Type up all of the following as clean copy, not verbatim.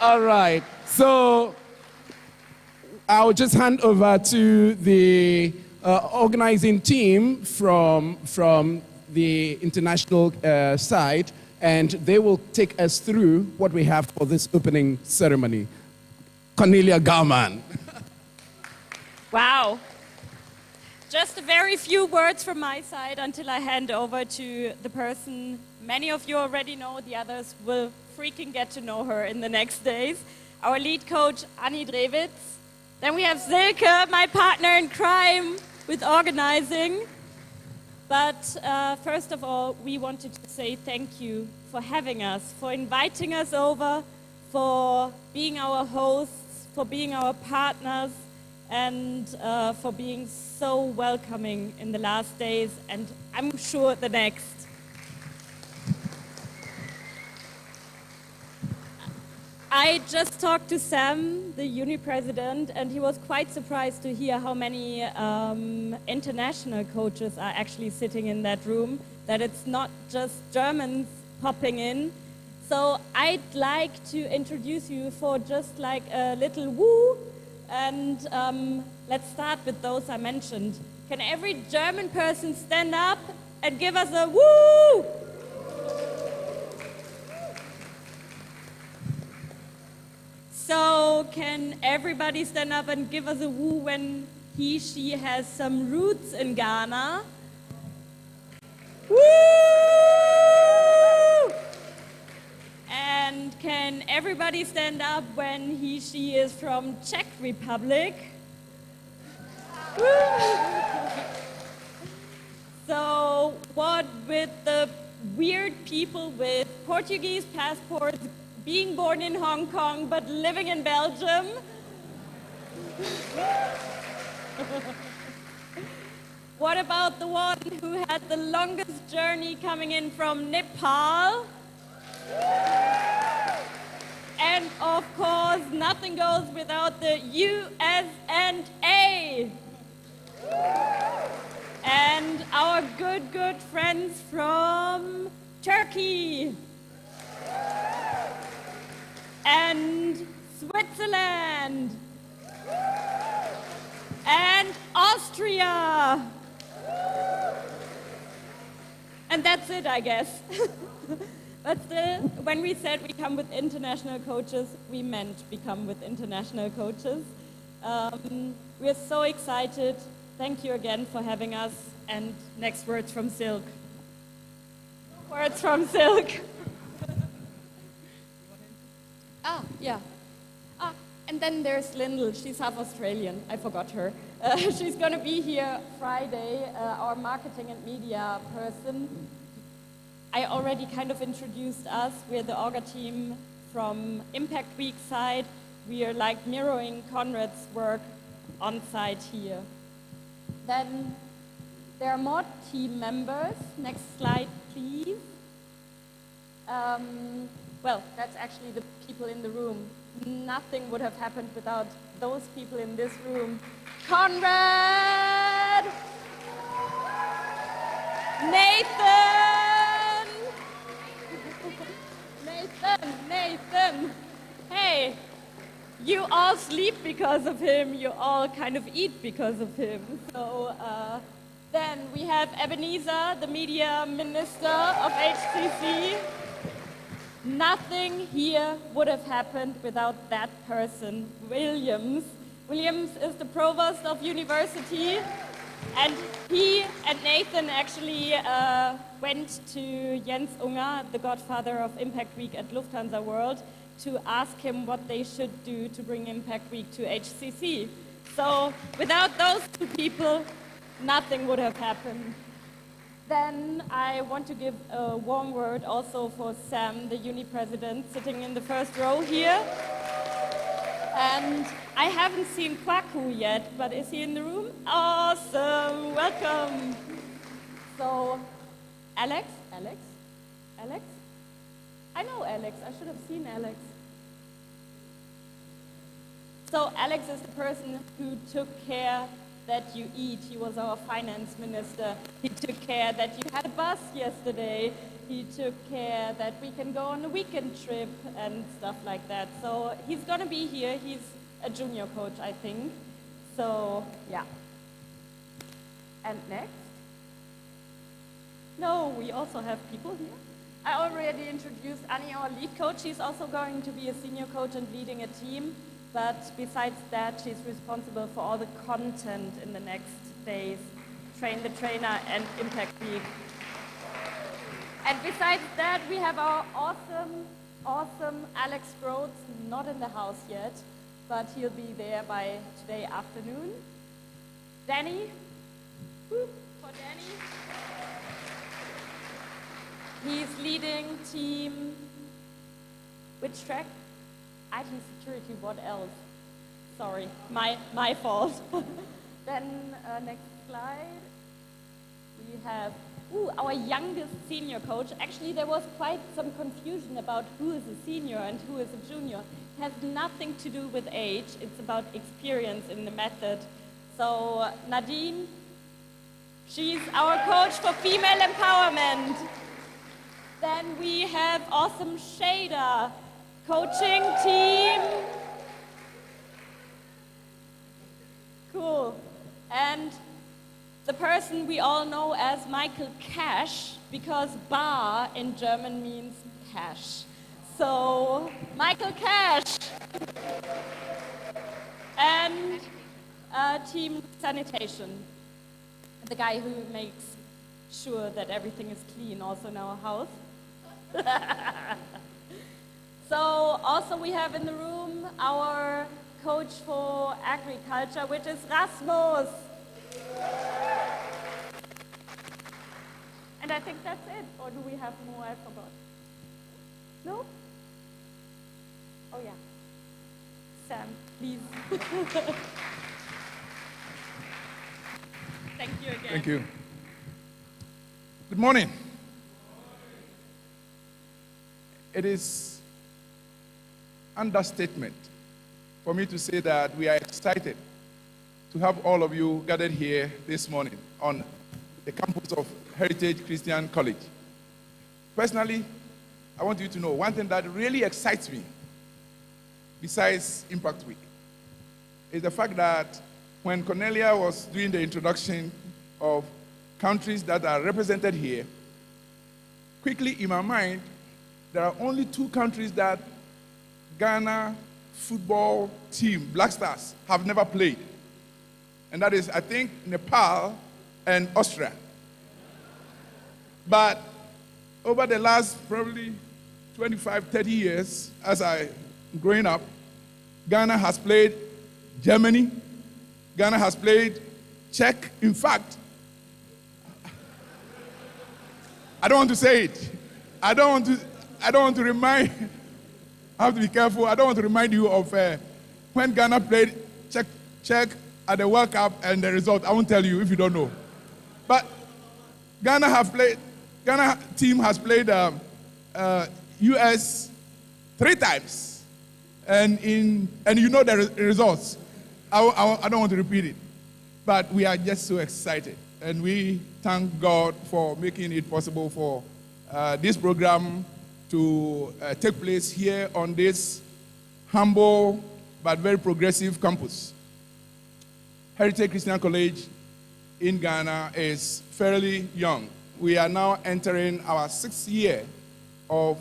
All right. So I'll just hand over to the organizing team from the international side, and they will take us through what we have for this opening ceremony. Cornelia Garman. Wow. Just a very few words from my side until I hand over to the person many of you already know, the others will freaking get to know her in the next days. Our lead coach, Annie Drewitz. Then we have Silke, my partner in crime with organizing. But first of all, we wanted to say thank you for having us, for inviting us over, for being our hosts, for being our partners, and for being so welcoming in the last days, and I'm sure the next. I just talked to Sam, the uni president, and he was quite surprised to hear how many international coaches are actually sitting in that room, that it's not just Germans popping in. So I'd like to introduce you for just like a little woo, and let's start with those I mentioned. Can every German person stand up and give us a woo? So can everybody stand up and give us a woo when he, she has some roots in Ghana? Woo! And can everybody stand up when he, she is from Czech Republic? Woo! So what with the weird people with Portuguese passports, being born in Hong Kong but living in Belgium? What about the one who had the longest journey coming in from Nepal? And of course, nothing goes without the USA. And our good friends from Turkey. And Switzerland. And Austria. And that's it, I guess. But still, when we said we come with international coaches, we meant we come with international coaches. We're so excited. Thank you again for having us. And next words from Silk. Words from Silk. Yeah. And then there's Lyndall. She's half Australian. I forgot her. She's going to be here Friday, our marketing and media person. I already kind of introduced us. We're the Orga team from Impact Week side. We are like mirroring Conrad's work on site here. Then there are more team members. Next slide, please. Well, that's actually the people in the room. Nothing would have happened without those people in this room. Conrad! Nathan! Nathan! Hey, you all sleep because of him. You all kind of eat because of him. So then we have Ebenezer, the media minister of HCC. Nothing here would have happened without that person, Williams. Williams is the provost of university, and he and Nathan actually went to Jens Unger, the godfather of Impact Week at Lufthansa World, to ask him what they should do to bring Impact Week to HCC. So without those two people, nothing would have happened. Then I want to give a warm word also for Sam, the uni president, sitting in the first row here. And I haven't seen Kwaku yet, but is he in the room? Awesome, welcome. So, Alex? I know Alex, I should have seen Alex. So Alex is the person who took care that you eat. He was our finance minister. He took care that you had a bus yesterday. He took care that we can go on a weekend trip and stuff like that. So he's going to be here. He's a junior coach, I think. So, yeah. And next? No, we also have people here. I already introduced Annie, our lead coach. She's also going to be a senior coach and leading a team. But besides that, she's responsible for all the content in the next days. Train the Trainer and Impact Week. And besides that, we have our awesome Alex Groats, not in the house yet, but he'll be there by today afternoon. Danny, for Danny. He's leading team, which track? IT security, what else? Sorry, my fault. Then next slide, we have our youngest senior coach. Actually, there was quite some confusion about who is a senior and who is a junior. It has nothing to do with age. It's about experience in the method. So Nadine, she's our coach for female empowerment. Then we have awesome Shada, coaching team. Cool. And the person we all know as Michael Cash, because bar in German means cash. So, Michael Cash. And team sanitation, the guy who makes sure that everything is clean also in our house. So, also we have in the room our coach for agriculture, which is Rasmus. And I think that's it. Or do we have more? I forgot. No? Oh, yeah. Sam, please. Thank you again. Thank you. Good morning. It is understatement for me to say that we are excited to have all of you gathered here this morning on the campus of Heritage Christian College. Personally, I want you to know one thing that really excites me, besides Impact Week, is the fact that when Cornelia was doing the introduction of countries that are represented here, quickly in my mind, there are only two countries that Ghana football team, Black Stars, have never played. And that is, I think, Nepal and Austria. But over the last probably 25, 30 years, as I'm growing up, Ghana has played Germany, Ghana has played Czech. In fact, I don't want to say it. I don't want to remind, I have to be careful. I don't want to remind you of when Ghana played Czech at the World Cup and the result. I won't tell you if you don't know. But Ghana team has played US 3 times, and you know the results. I don't want to repeat it, but we are just so excited, and we thank God for making it possible for this program to take place here on this humble but very progressive campus. Heritage Christian College in Ghana is fairly young. We are now entering our 6th year of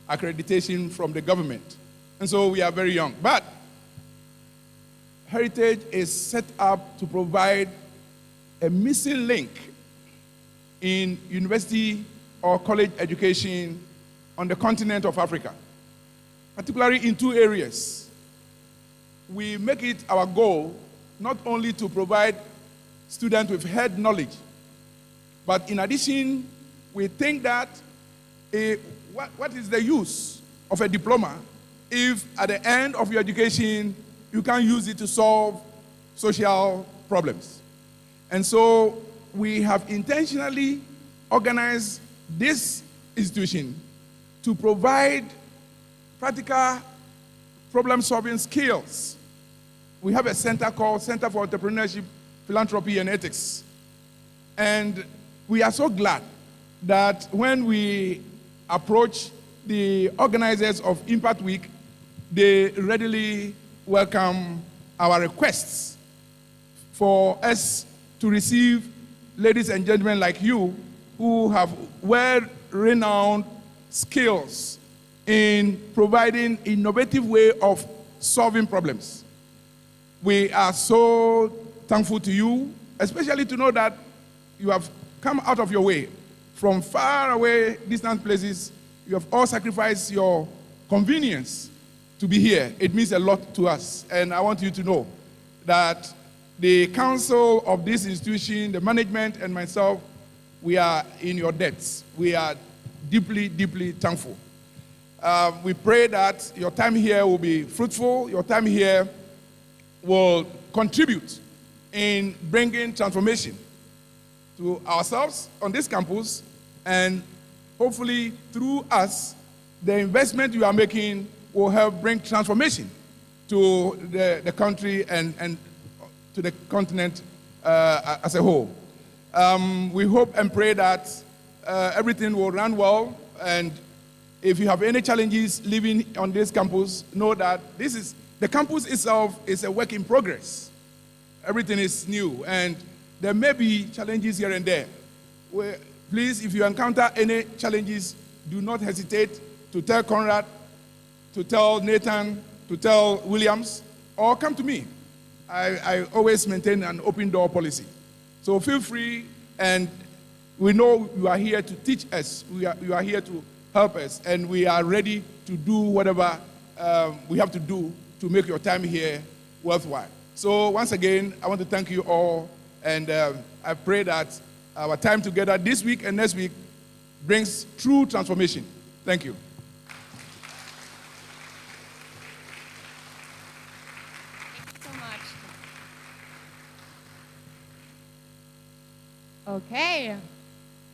accreditation from the government. And so we are very young. But Heritage is set up to provide a missing link in university or college education on the continent of Africa, particularly in 2 areas. We make it our goal not only to provide students with head knowledge, but in addition, we think that what is the use of a diploma if at the end of your education you can't use it to solve social problems? And so we have intentionally organized this institution to provide practical problem-solving skills. We have a center called Center for Entrepreneurship, Philanthropy, and Ethics. And we are so glad that when we approach the organizers of Impact Week, they readily welcome our requests for us to receive ladies and gentlemen like you who have well-renowned skills in providing innovative way of solving problems. We are so thankful to you, especially to know that you have come out of your way from far away, distant places. You have all sacrificed your convenience to be here. It means a lot to us. And I want you to know that the council of this institution, the management, and myself, we are in your debts. We are deeply, deeply thankful. We pray that your time here will be fruitful. Your time here will contribute in bringing transformation to ourselves on this campus, and hopefully through us, the investment you are making will help bring transformation to the country and to the continent as a whole. We hope and pray that everything will run well, and if you have any challenges living on this campus, know that the campus itself is a work in progress. Everything is new, and there may be challenges here and there. Please, if you encounter any challenges, do not hesitate to tell Conrad, to tell Nathan, to tell Williams, or come to me. I always maintain an open door policy. So feel free, and we know you are here to teach us. You are here to help us, and we are ready to do whatever we have to do to make your time here worthwhile. So once again, I want to thank you all, and I pray that our time together this week and next week brings true transformation. Thank you. Thank you so much. Okay.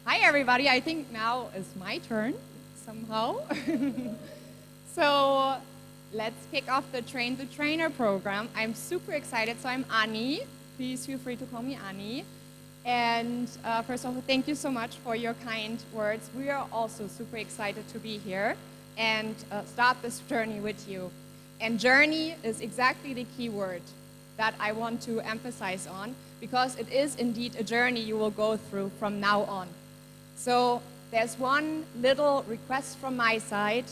Hi, everybody. I think now is my turn, somehow. So let's kick off the Train the Trainer program. I'm super excited. So I'm Ani. Please feel free to call me Ani. And first of all, thank you so much for your kind words. We are also super excited to be here and start this journey with you. And journey is exactly the key word that I want to emphasize on, because it is indeed a journey you will go through from now on. So there's one little request from my side.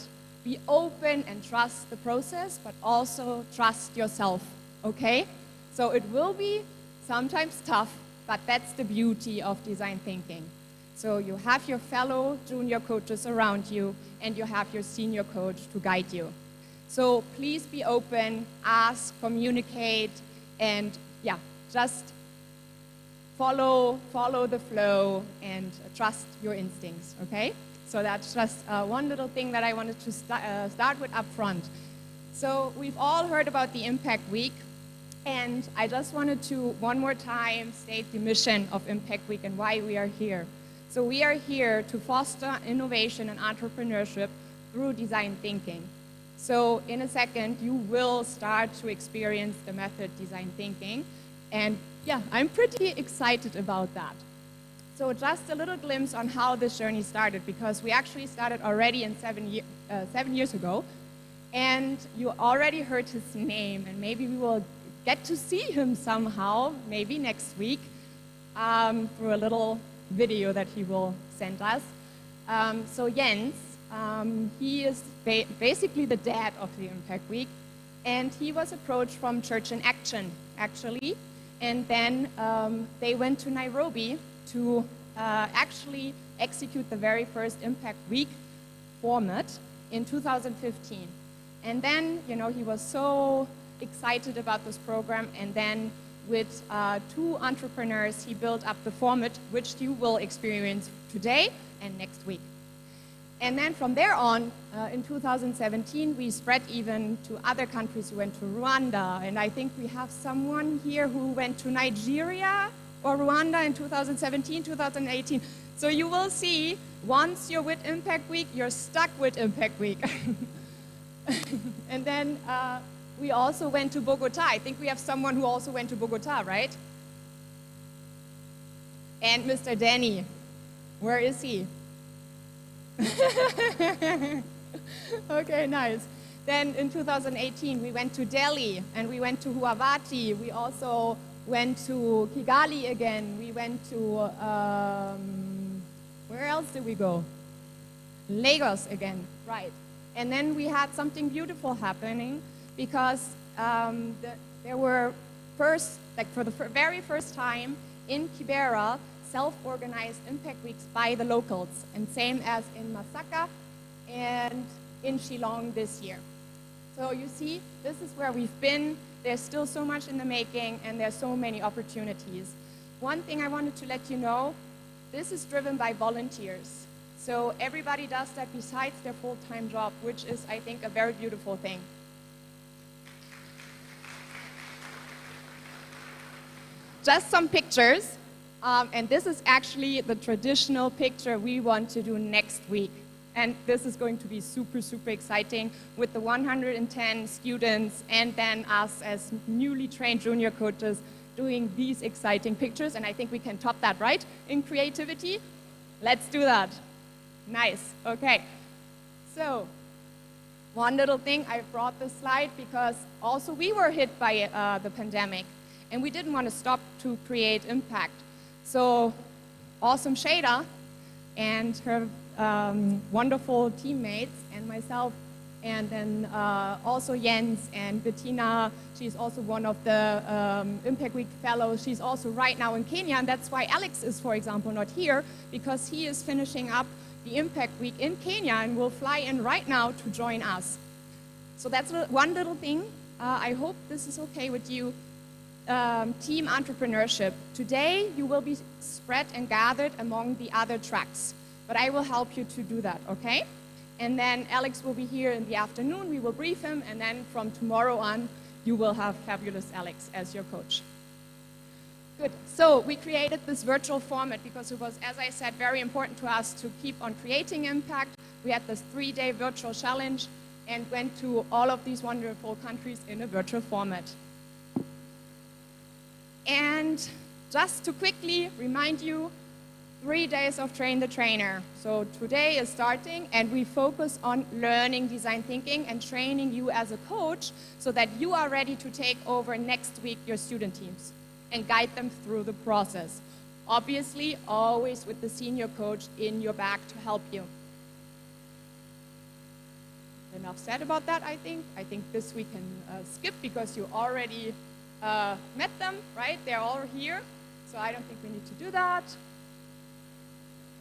Be open and trust the process, but also trust yourself, okay? So it will be sometimes tough, but that's the beauty of design thinking. So you have your fellow junior coaches around you, and you have your senior coach to guide you. So please be open, ask, communicate, and yeah, just follow the flow and trust your instincts, okay? So that's just one little thing that I wanted to start with up front. So we've all heard about the Impact Week, and I just wanted to one more time state the mission of Impact Week and why we are here. So we are here to foster innovation and entrepreneurship through design thinking. So in a second, you will start to experience the method design thinking. And yeah, I'm pretty excited about that. So just a little glimpse on how this journey started, because we actually started already in 7 years ago. And you already heard his name, and maybe we will get to see him somehow, maybe next week, through a little video that he will send us. So Jens, he is basically the dad of the Impact Week, and he was approached from Church in Action, actually, and then they went to Nairobi to actually execute the very first Impact Week format in 2015. And then, you know, he was so excited about this program, and then with 2 entrepreneurs, he built up the format, which you will experience today and next week. And then from there on, in 2017, we spread even to other countries. We went to Rwanda, and I think we have someone here who went to Nigeria or Rwanda in 2017, 2018. So you will see, once you're with Impact Week, you're stuck with Impact Week. And then we also went to Bogota. I think we have someone who also went to Bogota, right? And Mr. Danny, where is he? Okay, nice. Then in 2018, we went to Delhi and we went to Guwahati. We also went to Kigali again. We went to, where else did we go? Lagos again, right. And then we had something beautiful happening because there were first, like for the very first time in Kibera, self-organized impact weeks by the locals, and same as in Masaka and in Shillong this year. So you see, this is where we've been. There's still so much in the making, and there's so many opportunities. One thing I wanted to let you know, this is driven by volunteers. So everybody does that besides their full-time job, which is, I think, a very beautiful thing. Just some pictures, and this is actually the traditional picture we want to do next week. And this is going to be super, super exciting with the 110 students and then us as newly trained junior coaches doing these exciting pictures. And I think we can top that, right? In creativity? Let's do that. Nice. Okay. So, one little thing, I brought this slide because also we were hit by the pandemic and we didn't want to stop to create impact. So, awesome Shada and her wonderful teammates and myself, and then also Jens and Bettina. She's also one of the Impact Week fellows. She's also right now in Kenya, and that's why Alex is, for example, not here, because he is finishing up the Impact Week in Kenya and will fly in right now to join us. So that's one little thing. I hope this is okay with you. Team entrepreneurship. Today you will be spread and gathered among the other tracks. But I will help you to do that, okay? And then Alex will be here in the afternoon. We will brief him, and then from tomorrow on, you will have fabulous Alex as your coach. Good. So we created this virtual format because it was, as I said, very important to us to keep on creating impact. We had this 3-day virtual challenge and went to all of these wonderful countries in a virtual format. And just to quickly remind you, 3 days of Train the Trainer. So today is starting, and we focus on learning design thinking and training you as a coach so that you are ready to take over next week your student teams and guide them through the process. Obviously, always with the senior coach in your back to help you. Enough said about that, I think. I think this we can skip because you already met them, right? They're all here, so I don't think we need to do that.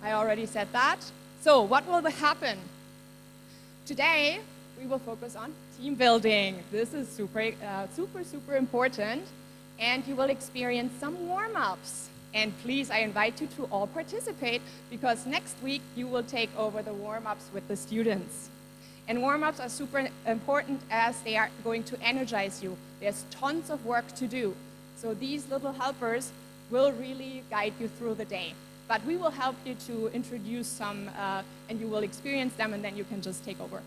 I already said that. So what will happen? Today, we will focus on team building. This is super, super important. And you will experience some warm-ups. And please, I invite you to all participate because next week you will take over the warm-ups with the students. And warm-ups are super important as they are going to energize you. There's tons of work to do. So these little helpers will really guide you through the day. But we will help you to introduce some, and you will experience them, and then you can just take over.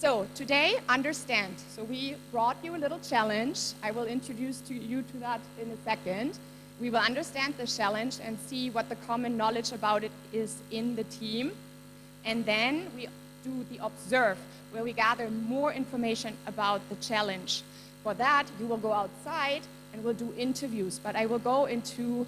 So today, understand. So we brought you a little challenge. I will introduce you to that in a second. We will understand the challenge and see what the common knowledge about it is in the team. And then we do the observe, where we gather more information about the challenge. For that, you will go outside and we'll do interviews. But I will go into